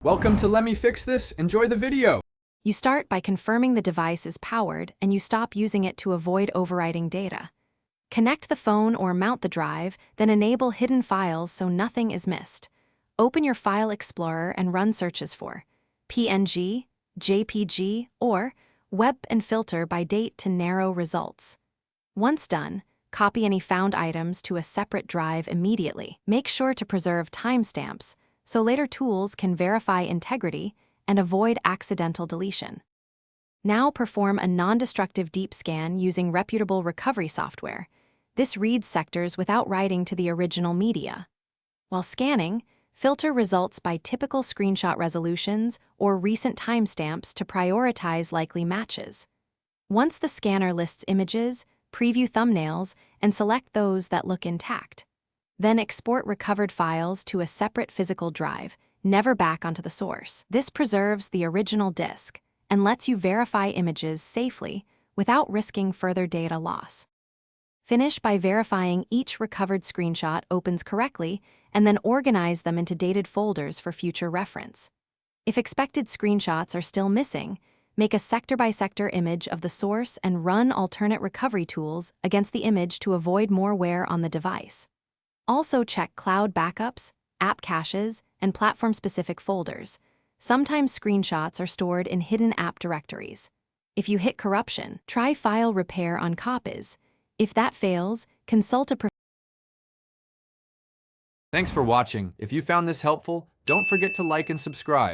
Welcome to Let Me Fix This. Enjoy the video. You start by confirming the device is powered and you stop using it to avoid overwriting data. Connect the phone or mount the drive, then enable hidden files so nothing is missed. Open your File Explorer and run searches for PNG, JPG, or Web and filter by date to narrow results. Once done, copy any found items to a separate drive immediately. Make sure to preserve timestamps so later tools can verify integrity and avoid accidental deletion. Now perform a non-destructive deep scan using reputable recovery software. This reads sectors without writing to the original media. While scanning, filter results by typical screenshot resolutions or recent timestamps to prioritize likely matches. Once the scanner lists images, preview thumbnails, and select those that look intact. Then export recovered files to a separate physical drive, never back onto the source. This preserves the original disk and lets you verify images safely without risking further data loss. Finish by verifying each recovered screenshot opens correctly and then organize them into dated folders for future reference. If expected screenshots are still missing, make a sector-by-sector image of the source and run alternate recovery tools against the image to avoid more wear on the device. Also check cloud backups, app caches, and platform-specific folders. Sometimes screenshots are stored in hidden app directories. If you hit corruption, try file repair on copies. If that fails, consult a Thanks for watching. If you found this helpful, don't forget to like and subscribe.